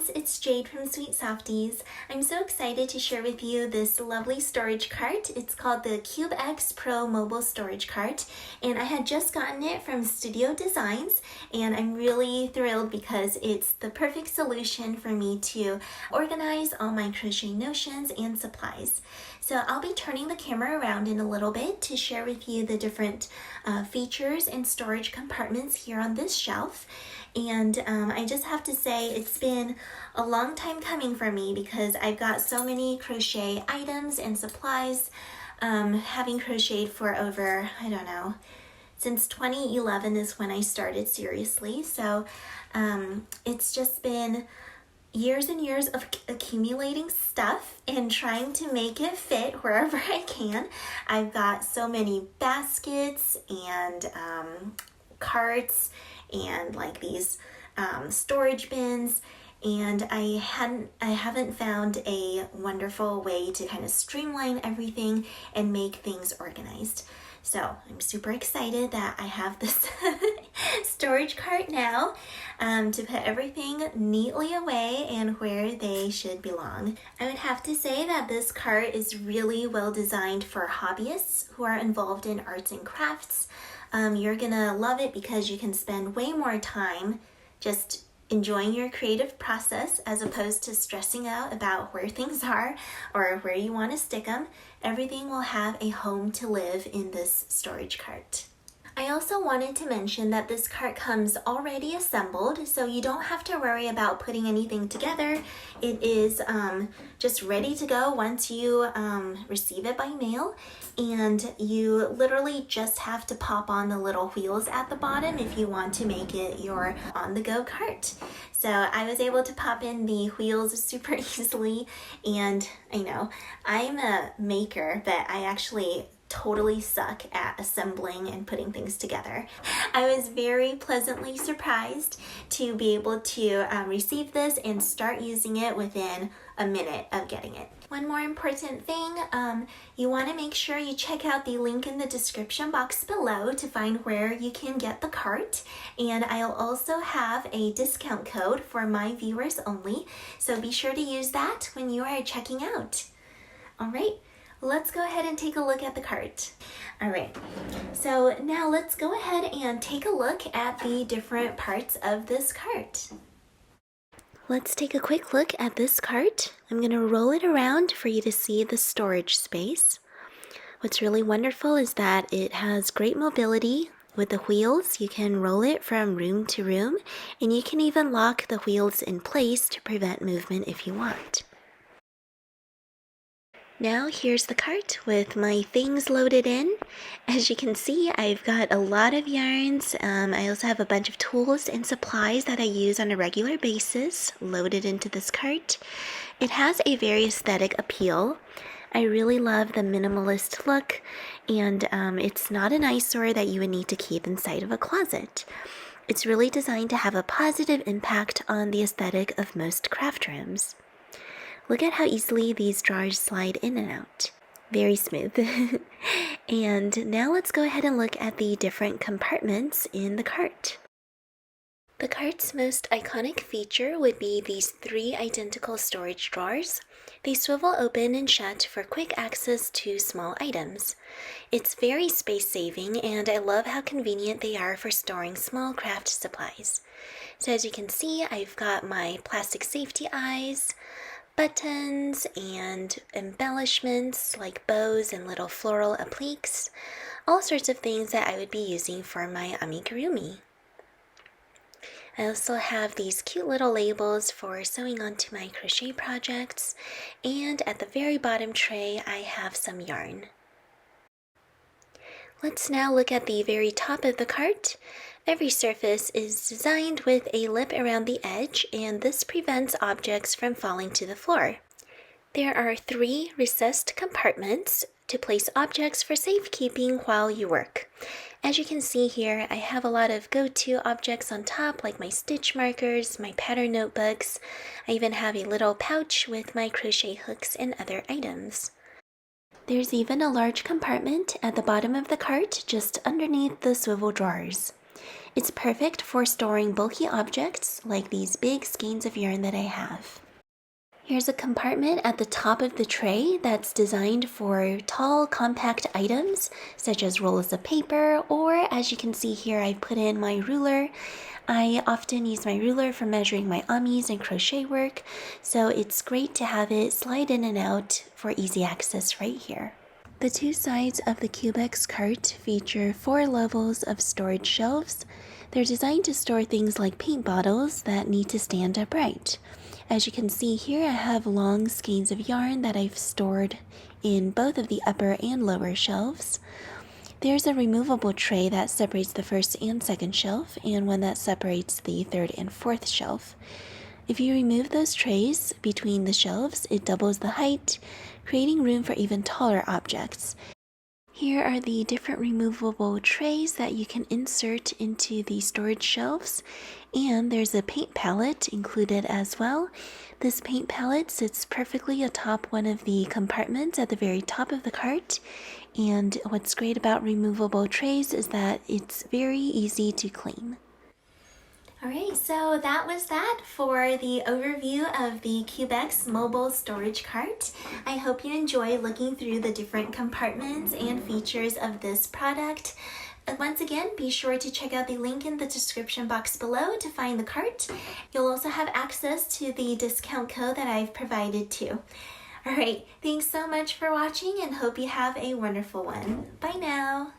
friends, it's Jade from Sweet Softies. I'm so excited to share with you this lovely storage cart. It's called the KUBX Pro Mobile Storage Cart, and I had just gotten it from Studio Designs, and I'm really thrilled because it's the perfect solution for me to organize all my crochet notions and supplies. So I'll be turning the camera around in a little bit to share with you the different features and storage compartments here on this shelf. And I just have to say it's been a long time coming for me because I've got so many crochet items and supplies, having crocheted for over, I don't know, since 2011 is when I started seriously. So it's just been years and years of accumulating stuff and trying to make it fit wherever I can. I've got so many baskets and carts and like these storage bins, and I haven't found a wonderful way to kind of streamline everything and make things organized. So I'm super excited that I have this storage cart now to put everything neatly away and where they should belong. I would have to say that this cart is really well designed for hobbyists who are involved in arts and crafts. You're gonna love it because you can spend way more time just enjoying your creative process as opposed to stressing out about where things are or where you want to stick them. Everything will have a home to live in this storage cart. I also wanted to mention that this cart comes already assembled, so you don't have to worry about putting anything together. It is just ready to go once you receive it by mail, and you literally just have to pop on the little wheels at the bottom if you want to make it your on-the-go cart. So I was able to pop in the wheels super easily, and I know I'm a maker, but I actually totally suck at assembling and putting things together. I was very pleasantly surprised to be able to receive this and start using it within a minute of getting it. One more important thing, you want to make sure you check out the link in the description box below to find where you can get the cart, and I'll also have a discount code for my viewers only, so be sure to use that when you are checking out. All right. Let's go ahead and take a look at the cart. All right, so now let's go ahead and take a look at the different parts of this cart. Let's take a quick look at this cart. I'm going to roll it around for you to see the storage space. What's really wonderful is that it has great mobility. With the wheels, you can roll it from room to room, and you can even lock the wheels in place to prevent movement if you want. Now here's the cart with my things loaded in. As you can see, I've got a lot of yarns. I also have a bunch of tools and supplies that I use on a regular basis loaded into this cart. It has a very aesthetic appeal. I really love the minimalist look, and it's not an eyesore that you would need to keep inside of a closet. It's really designed to have a positive impact on the aesthetic of most craft rooms. Look at how easily these drawers slide in and out. Very smooth. And now let's go ahead and look at the different compartments in the cart. The cart's most iconic feature would be these 3 identical storage drawers. They swivel open and shut for quick access to small items. It's very space-saving, and I love how convenient they are for storing small craft supplies. So as you can see, I've got my plastic safety eyes, buttons and embellishments like bows and little floral appliques, all sorts of things that I would be using for my amigurumi. I also have these cute little labels for sewing onto my crochet projects, and at the very bottom tray I have some yarn. Let's now look at the very top of the cart. Every surface is designed with a lip around the edge, and this prevents objects from falling to the floor. There are 3 recessed compartments to place objects for safekeeping while you work. As you can see here, I have a lot of go-to objects on top, like my stitch markers, my pattern notebooks. I even have a little pouch with my crochet hooks and other items. There's even a large compartment at the bottom of the cart just underneath the swivel drawers. It's perfect for storing bulky objects like these big skeins of yarn that I have. Here's a compartment at the top of the tray that's designed for tall, compact items such as rolls of paper, or as you can see here, I've put in my ruler. I often use my ruler for measuring my amis and crochet work, so it's great to have it slide in and out for easy access right here. The two sides of the KUBX cart feature 4 levels of storage shelves. They're designed to store things like paint bottles that need to stand upright. As you can see here, I have long skeins of yarn that I've stored in both of the upper and lower shelves. There's a removable tray that separates the first and second shelf, and one that separates the third and fourth shelf. If you remove those trays between the shelves, it doubles the height, creating room for even taller objects. Here are the different removable trays that you can insert into the storage shelves, and there's a paint palette included as well. This paint palette sits perfectly atop one of the compartments at the very top of the cart, and what's great about removable trays is that it's very easy to clean. Alright, so that was that for the overview of the KUBX mobile storage cart. I hope you enjoy looking through the different compartments and features of this product. Once again, be sure to check out the link in the description box below to find the cart. You'll also have access to the discount code that I've provided too. Alright, thanks so much for watching and hope you have a wonderful one. Bye now!